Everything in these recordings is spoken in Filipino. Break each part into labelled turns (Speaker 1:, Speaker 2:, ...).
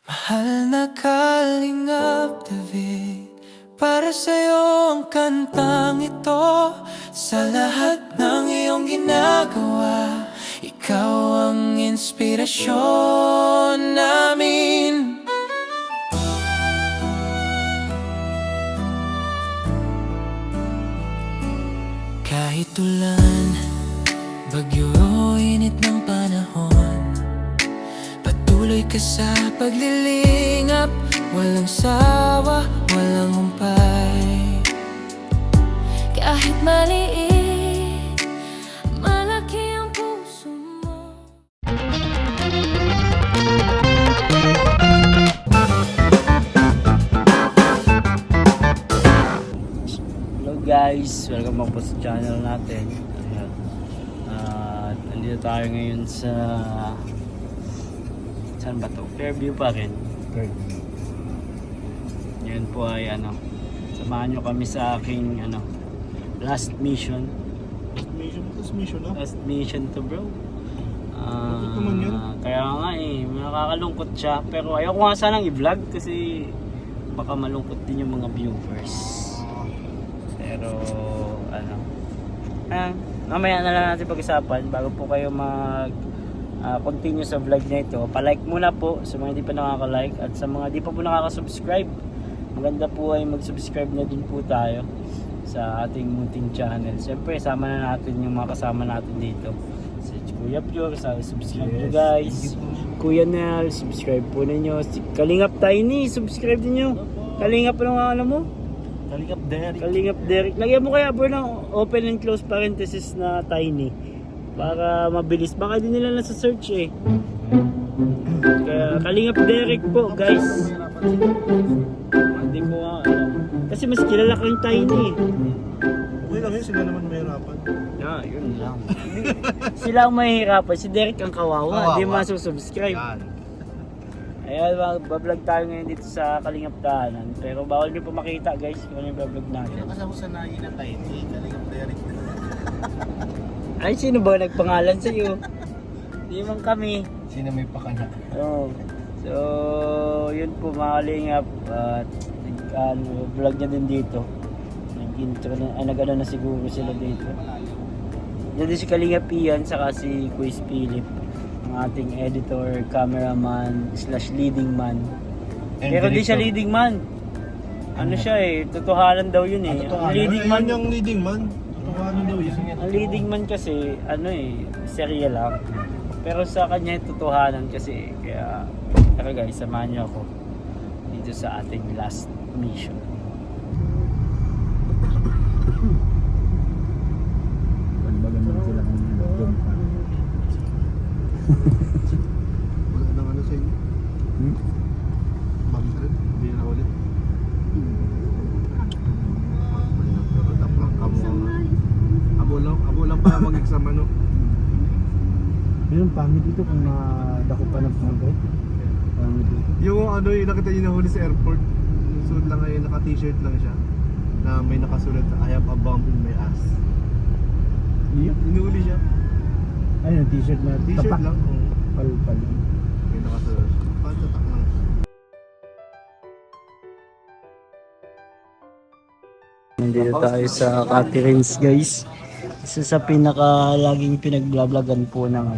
Speaker 1: Mahal na Kalingap David, para sa'yo ang kantang ito. Sa lahat ng iyong ginagawa, ikaw ang inspirasyon namin. Kahit ulan, bagyo o init ng panahon, patuloy ka sa paglilingap. Walang sawa, walang humpay.
Speaker 2: Kahit maliit, malaki ang puso mo.
Speaker 3: Hello guys, welcome back po sa channel natin. Ayan. Nandito tayo ngayon sa saan ba to? Fairview pa rin. Yan po ay samahan nyo kami sa aking last mission. Last mission to bro.
Speaker 4: naman yun?
Speaker 3: Kaya nga nakakalungkot siya. Pero ayoko nga sanang i-vlog kasi baka malungkot din yung mga viewers. Pero mamaya na lang natin pag-usapan bago po kayo continue sa vlog na ito. Pa-like muna po sa mga hindi pa nakaka-like at sa mga hindi pa po nakaka-subscribe. Maganda po ay mag-subscribe na din po tayo sa ating munting channel. Siyempre, sama na natin yung mga kasama natin dito. Si Kuya Pure, subscribe nyo guys. Kuya Nel, subscribe po ninyo. Si Kalingap Tiny, subscribe niyo. Kalingap mo?
Speaker 4: Kalingap Derek.
Speaker 3: Kalingap Derek. Lagyan mo kaya bro ng open and close parenthesis na Tiny para mabilis. Baka din nila nasa search eh. Kaya Kalingap Derek po guys. Hindi ko kasi mas kilala kang Tiny eh.
Speaker 4: Okay lang yun, sila naman mahirapan.
Speaker 3: Yun lang. Sila ang mahihirapan. Si Derek ang kawawa. Hindi masusubscribe. Ayan, bablog tayo ngayon dito sa Kalingap Daanan. Pero bawal nyo po makita guys kung ano yung bablog natin.
Speaker 4: Kasama sa nahin na Tiny, Kalingap Derek.
Speaker 3: Ay, sino ba nagpangalan sa iyo? Hindi man kami.
Speaker 4: Sino may pakana?
Speaker 3: Oh. So, yun po mga Kalingap. Vlog niya din dito. Nag-intro na, nag-ano na siguro sila dito. Yan din si Kalingap Ian, saka si Quiz Philip. Ang ating editor, cameraman, / leading man. Pero di siya leading man. Ano siya totohanan daw yun eh. Ang leading man,
Speaker 4: yung leading man. Totohanan daw yun.
Speaker 3: ang leading man kasi, serya lang. Pero sa kanya totohanan kasi. Kaya, tara guys, samahan niyo ako dito sa ating last mission.
Speaker 4: Wala nang sa inyo. Bangkret, hindi na ulit. Tap lang kamo. Abo lang pa mag-exam
Speaker 5: Yung pangit dito kung nadako pa ng pangit. Pangit dito.
Speaker 4: Yung yung nakita niyo nahuli sa airport. Yung suit lang ngayon, naka-t-shirt lang siya. Na may nakasulat na I have a bomb in my ass.
Speaker 5: Iya.
Speaker 4: Inuuli siya.
Speaker 5: Ayun, t-shirt na
Speaker 4: T-shirt
Speaker 5: tapak.
Speaker 4: lang.
Speaker 5: Pal.
Speaker 4: May nakasulat. Tatak lang.
Speaker 3: Nandito tayo sa Caterines guys. Isa sa laging pinagblablagan po ng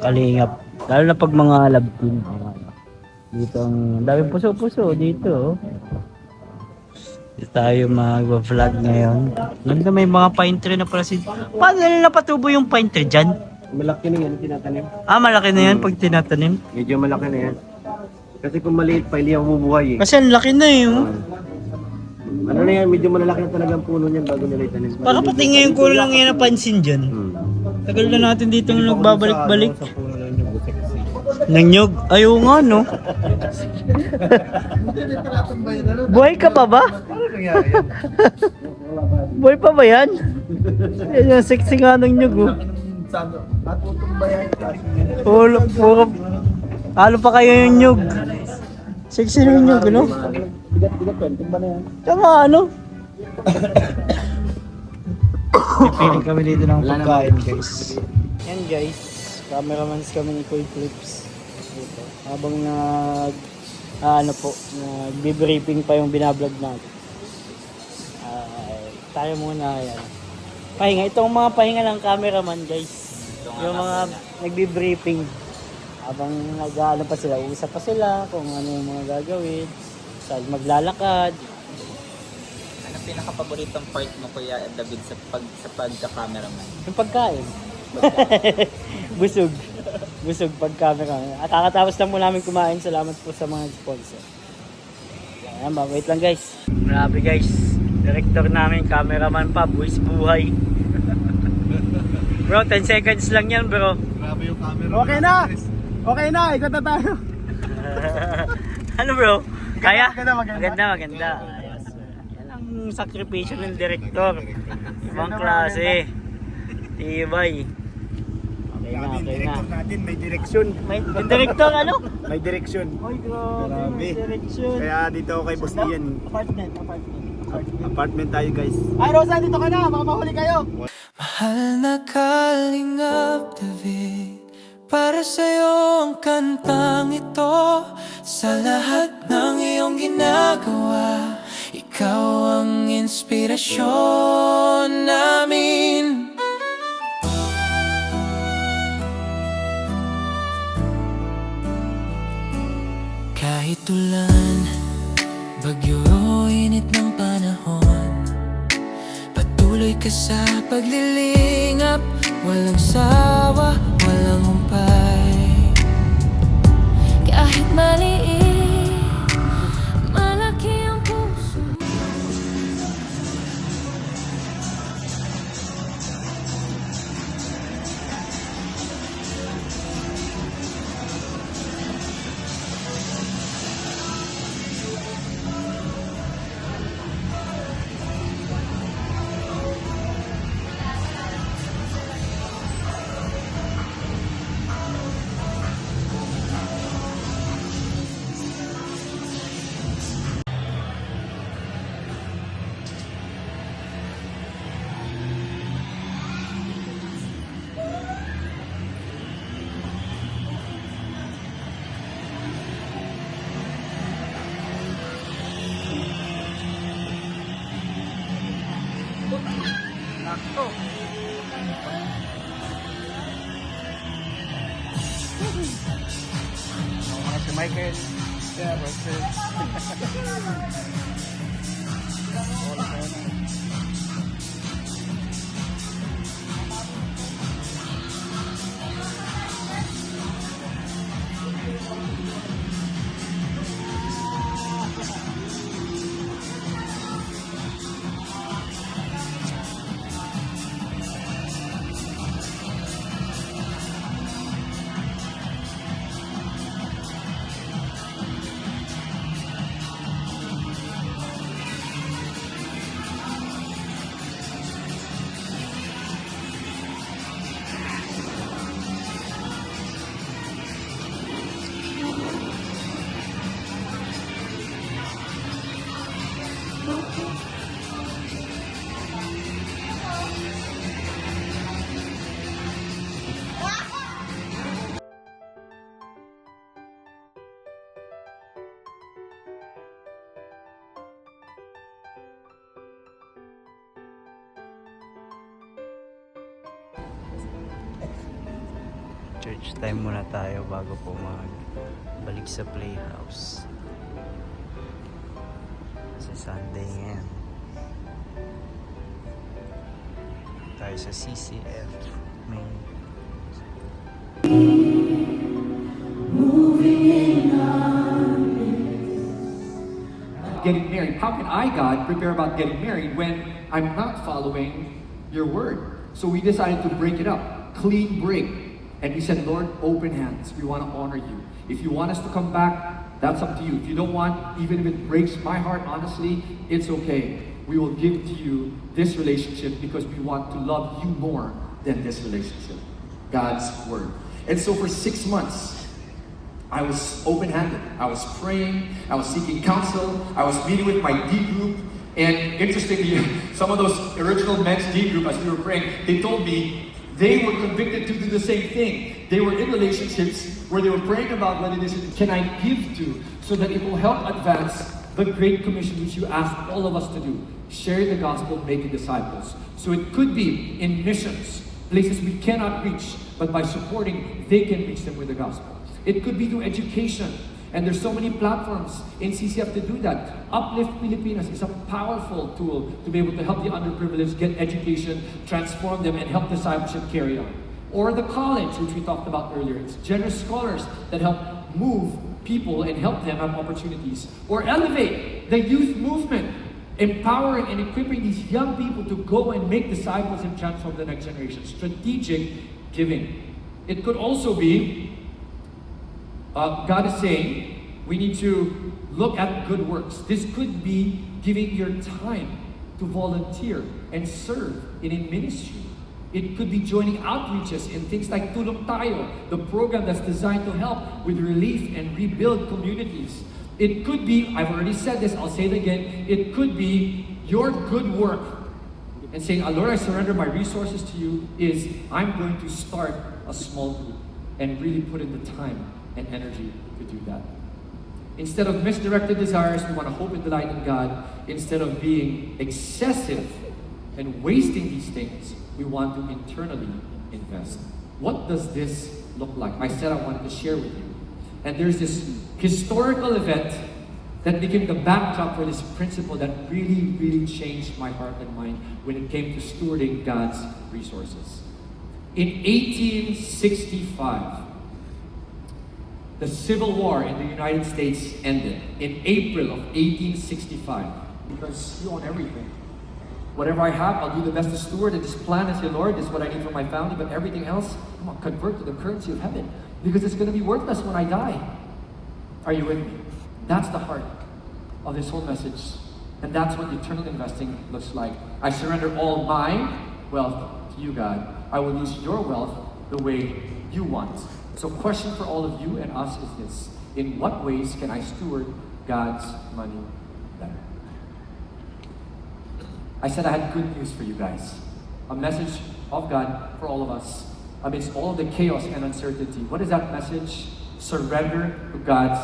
Speaker 3: Kalingap. Lalo na pag mga love team. Dito ang daming puso-puso dito. Dito tayo mag-vlog ngayon. Ganda, may mga pine tree na pala Paano nila napatubo yung pine tree dyan?
Speaker 4: Malaki na yan, tinatanim.
Speaker 3: Malaki na yan pag tinatanim.
Speaker 4: Medyo malaki na yan. Kasi kung maliit pa, hindi ako bubuhay eh.
Speaker 3: Kasi ang laki na
Speaker 4: Ano na yan, medyo malalaki na talagang puno niyan bago nila itanim.
Speaker 3: Baka pati ngayon ko lang yan napansin dyan. Tagal na natin dito nagbabalik-balik.
Speaker 4: Sa puno na yun, butik kasi.
Speaker 3: Nanyog? Ayaw nga no. Buhay ka pa ba?
Speaker 4: Ano nangyari yan?
Speaker 3: Buhay pa ba yan? Yan yung sexy nga ng nyog
Speaker 4: Matutumbayan ka.
Speaker 3: Puro. Halo pa kayo yung nyog. Sexy ng nyog, no?
Speaker 4: Bigat-bigat yan, tumba na yan.
Speaker 3: Tama, Pipiling kami dito ng pagkain, guys. Yan, guys. Cameramans kami ni Koy Clips. Dito. Habang ano po, nagbe-briefing pa yung binablog natin. Tayo muna yan. Pahinga, itong mga pahinga ng cameraman guys. Yung mga nagbe-briefing. Habang nag-ano pa sila, usap pa sila kung ano yung mga gagawin. Maglalakad.
Speaker 6: Ano pinaka-paboritong part mo, Kuya David, sa pagka-cameraman?
Speaker 3: Yung pagkain. Busog. Busog pag-camera. At kakatapos lang po namin kumain. Salamat po sa mga sponsor. Ayan, wait lang guys. Grabe guys. Director namin, cameraman pa, buwis buhay. Bro, 10 seconds lang yan bro.
Speaker 4: Grabe yung camera.
Speaker 5: Okay na! Okay na, ikot na tayo.
Speaker 3: Ano bro? Kaya?
Speaker 5: Maganda.
Speaker 3: Maganda. Ayos. Yan ang sakripisyo ng director. Ibang klase. Tibay. Okay na, okay na.
Speaker 5: natin may direksyon.
Speaker 3: Yung director ano?
Speaker 5: May direksyon.
Speaker 3: Oy, grabe.
Speaker 5: Grabe.
Speaker 3: May direction.
Speaker 5: Kaya dito ako kay Boss Ian. Apartment tayo guys.
Speaker 4: Ay, Rosa, dito ka na. Baka mahuli kayo.
Speaker 1: Mahal na Kalingap David, para sa'yo ang kantang ito. Sa lahat ng iyong ginagawa, ikaw ang inspirasyon namin. Kahit ulan, bagyo o init ng panahon, patuloy ka sa paglilingap. Walang sawa, walang humpay.
Speaker 2: Kahit maliit, malaki ang puso mo.
Speaker 5: Si Michael. Yeah,
Speaker 3: Church time muna tayo bago po magbalik sa playhouse. Kasi Sunday ngayon. Tayo sa CCF. May
Speaker 7: getting married. How can I, God, prepare about getting married when I'm not following your word? So we decided to break it up, clean break. And we said, Lord, open hands. We want to honor you. If you want us to come back, that's up to you. If you don't want, even if it breaks my heart, honestly, it's okay. We will give to you this relationship because we want to love you more than this relationship. God's word. And so for 6 months, I was open-handed. I was praying. I was seeking counsel. I was meeting with my D group. And interestingly, some of those original men's D group, as we were praying, they told me they were convicted to do the same thing. They were in relationships where they were praying about what it is can I give to so that it will help advance the Great Commission which you asked all of us to do. Share the gospel, making disciples. So it could be in missions, places we cannot reach, but by supporting, they can reach them with the gospel. It could be through education, and there's so many platforms in CCF to do that. Uplift Pilipinas is a powerful tool to be able to help the underprivileged get education, transform them, and help discipleship carry on. Or the college, which we talked about earlier. It's generous scholars that help move people and help them have opportunities. Or Elevate, the youth movement, empowering and equipping these young people to go and make disciples and transform the next generation. Strategic giving. It could also be, God is saying, we need to look at good works. This could be giving your time to volunteer and serve in a ministry. It could be joining outreaches in things like Tulong Tayo, the program that's designed to help with relief and rebuild communities. It could be, I've already said this, I'll say it again, it could be your good work. And saying, Lord, I surrender my resources to you, is I'm going to start a small group and really put in the time and energy to do that. Instead of misdirected desires, we want to hope and delight in God. Instead of being excessive and wasting these things, we want to internally invest. What does this look like? I said I wanted to share with you. And there's this historical event that became the backdrop for this principle that really, really changed my heart and mind when it came to stewarding God's resources. In 1865, the Civil War in the United States ended. In April of 1865. Because you own everything. Whatever I have, I'll do the best to steward and just plan and say, Lord, this is what I need for my family, but everything else, I'm going to convert to the currency of heaven. Because it's going to be worthless when I die. Are you with me? That's the heart of this whole message. And that's what eternal investing looks like. I surrender all my wealth to you, God. I will use your wealth the way you want. So question for all of you and us is this: in what ways can I steward God's money better? I said I had good news for you guys. A message of God for all of us amidst all of the chaos and uncertainty. What is that message? Surrender to God's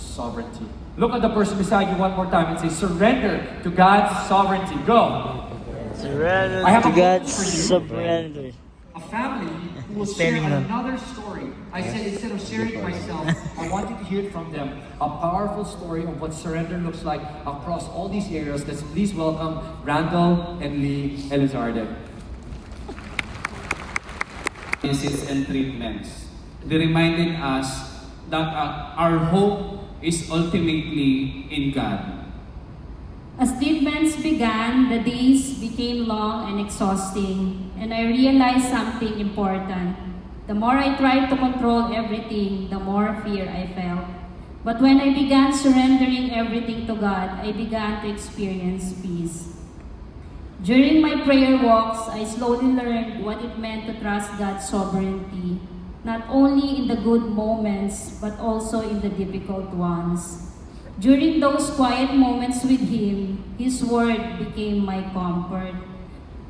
Speaker 7: sovereignty. Look at the person beside you one more time and say, surrender to God's sovereignty. Go.
Speaker 3: Surrender
Speaker 7: I have
Speaker 3: to
Speaker 7: a
Speaker 3: God's
Speaker 7: for you.
Speaker 3: sovereignty.
Speaker 7: A family who will share another story. I said instead of sharing it myself, I want you to hear it from them. A powerful story of what surrender looks like across all these areas. Let's please welcome Randall and Lee Elizarde.
Speaker 8: Diseases and treatments. They reminded us that our hope is ultimately in God.
Speaker 2: As treatments began, the days became long and exhausting, and I realized something important. The more I tried to control everything, the more fear I felt. But when I began surrendering everything to God, I began to experience peace. During my prayer walks, I slowly learned what it meant to trust God's sovereignty, not only in the good moments, but also in the difficult ones. During those quiet moments with Him, His Word became my comfort.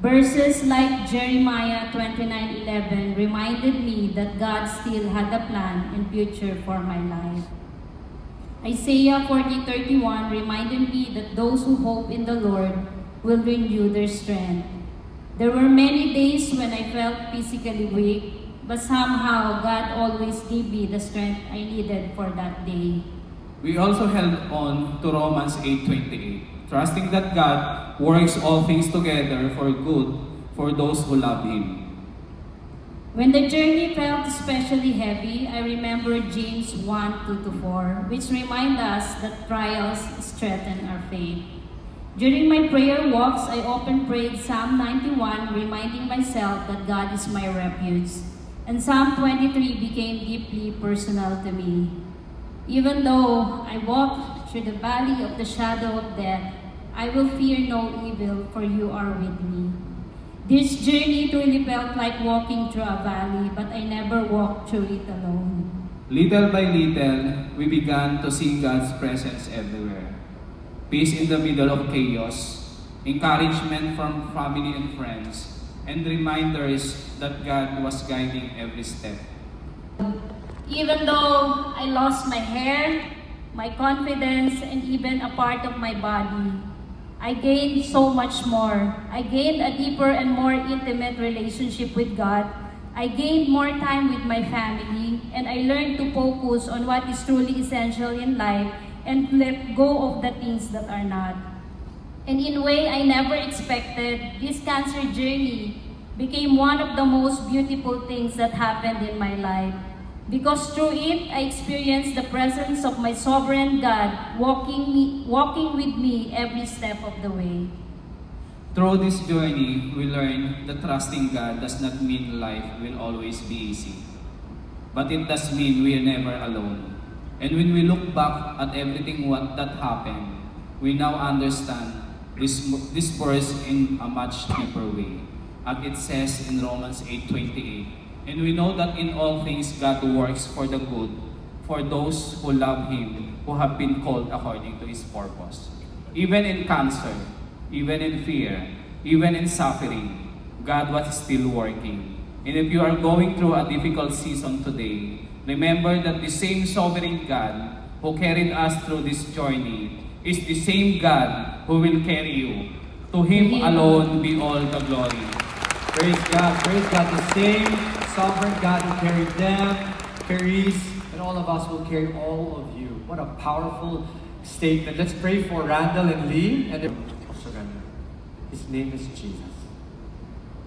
Speaker 2: Verses like Jeremiah 29:11 reminded me that God still had a plan and future for my life. Isaiah 40:31 reminded me that those who hope in the Lord will renew their strength. There were many days when I felt physically weak, but somehow God always gave me the strength I needed for that day.
Speaker 8: We also held on to Romans 8:28, trusting that God works all things together for good for those who love Him.
Speaker 2: When the journey felt especially heavy, I remembered James 1:2-4, which remind us that trials strengthen our faith. During my prayer walks, I often prayed Psalm 91, reminding myself that God is my refuge, and Psalm 23 became deeply personal to me. Even though I walk through the valley of the shadow of death, I will fear no evil, for you are with me. This journey really felt like walking through a valley, but I never walked through it alone.
Speaker 8: Little by little, we began to see God's presence everywhere. Peace in the middle of chaos, encouragement from family and friends, and reminders that God was guiding every step.
Speaker 2: Even though I lost my hair, my confidence, and even a part of my body, I gained so much more. I gained a deeper and more intimate relationship with God. I gained more time with my family, and I learned to focus on what is truly essential in life and let go of the things that are not. And in a way I never expected, this cancer journey became one of the most beautiful things that happened in my life. Because through it, I experienced the presence of my sovereign God walking with me every step of the way.
Speaker 8: Through this journey, we learn that trusting God does not mean life will always be easy. But it does mean we are never alone. And when we look back at everything that happened, we now understand this verse in a much deeper way. As it says in Romans 8:28. And we know that in all things God works for the good, for those who love Him, who have been called according to His purpose. Even in cancer, even in fear, even in suffering, God was still working. And if you are going through a difficult season today, remember that the same sovereign God who carried us through this journey is the same God who will carry you. To Him alone be all the glory.
Speaker 7: Praise God, praise God. The same sovereign God who carried them, carries, and all of us will carry all of you. What a powerful statement. Let's pray for Randall and Lee and their surrender. His name is Jesus.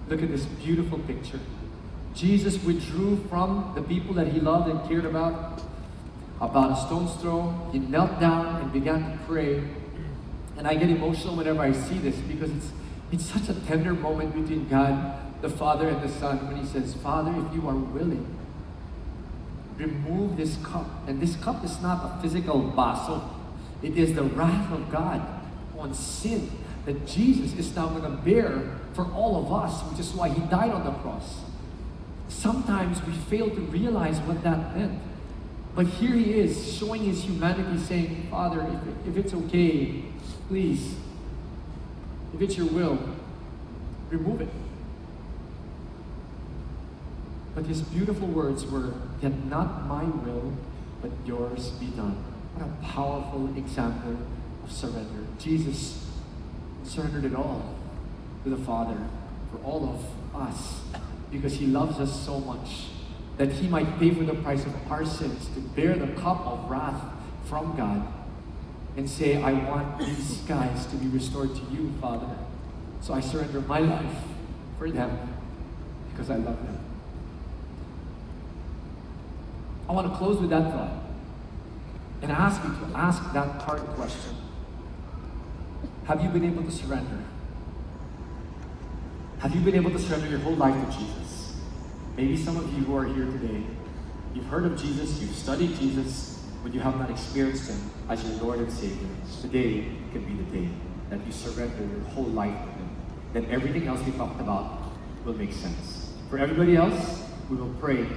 Speaker 7: Look at this beautiful picture. Jesus withdrew from the people that He loved and cared about a stone's throw. He knelt down and began to pray. And I get emotional whenever I see this because it's such a tender moment between God, the Father, and the Son when He says, Father, if you are willing, remove this cup. And this cup is not a physical baso. It is the wrath of God on sin that Jesus is now going to bear for all of us, which is why He died on the cross. Sometimes we fail to realize what that meant. But here He is, showing His humanity, saying, Father, if it's okay, please, if it's your will, remove it. But His beautiful words were, yet not my will, but yours be done. What a powerful example of surrender. Jesus surrendered it all to the Father for all of us because He loves us so much that He might pay for the price of our sins, to bear the cup of wrath from God and say, I want these guys to be restored to you, Father. So I surrender my life for them because I love them. I want to close with that thought and ask you to ask that hard question. Have you been able to surrender? Have you been able to surrender your whole life to Jesus? Maybe some of you who are here today, you've heard of Jesus, you've studied Jesus, but you have not experienced Him as your Lord and Savior. Today can be the day that you surrender your whole life to Him. Then everything else we talked about will make sense. For everybody else, we will pray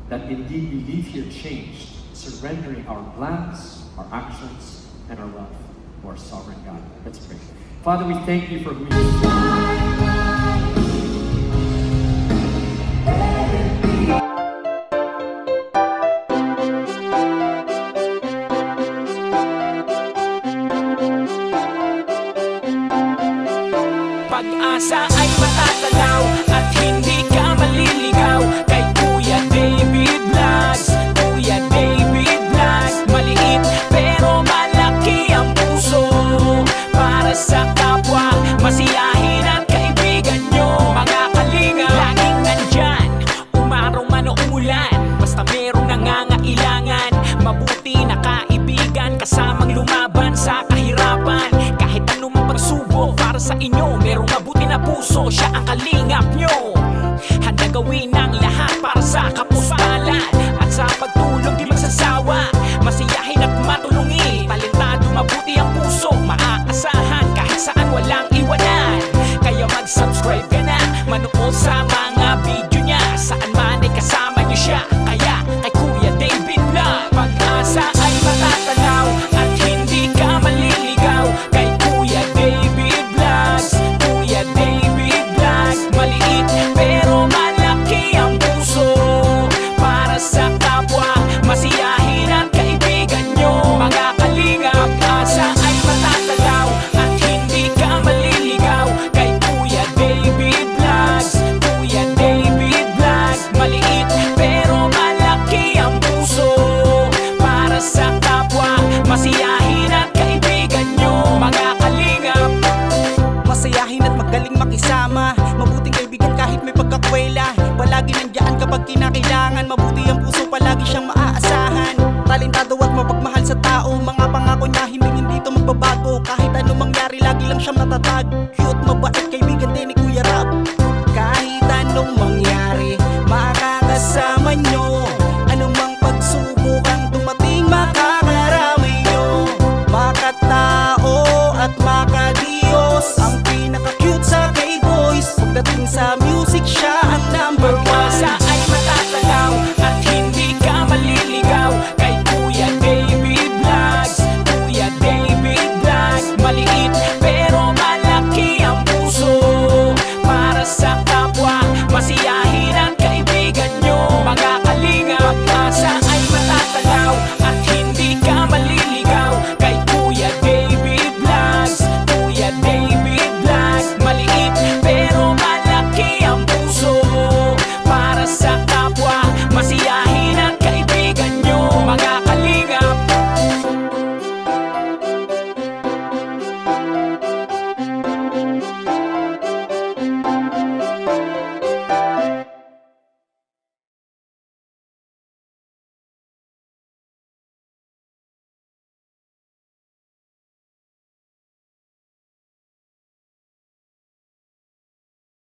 Speaker 7: that indeed we leave here changed, surrendering our plans, our actions, and our wealth to our sovereign God. Let's pray. Father, we thank You for who You are.
Speaker 1: Pag-asa ay matatanaw at hindi ka maliligaw kay Kuya David Vlogs. Kuya David Vlogs, maliit pero malaki ang puso para sa kapwa, masiyahin at kaibigan nyo. Mga kalinga, laging nandyan, umaraw man o umulan, basta merong nangangailangan. Mabuti na kaibigan, kasamang lumaban sa kahirapan. Kahit anumang pagsubok para sa inyo, merong mabuti na puso, siya ang kalingap nyo. Handa gawin ang lahat para sa kapuspalan at sa pagtulong di magsasawa, masiyahin at matulungin. Talentado, mabuti ang puso, maaasahan kahit saan walang iwanan. Kaya mag-subscribe ka na, manood sa mga video niya, saan man ay kasama niyo siya. Kaya kay Kuya David Vlog, pag-asa ay matatanaw at hindi ka maliligaw kay Kuya David Vlogs. Kuya David Vlogs, maliit pero malaki ang puso
Speaker 9: kapag kinakailangan. Mabuti ang puso, palagi siyang maaasahan. Talentado at mapagmahal sa tao, mga pangako niya hindi ito magbabago. Kahit ano mangyari, lagi lang siyang matatag. Cute, mabait, kaibigan din ni Kuya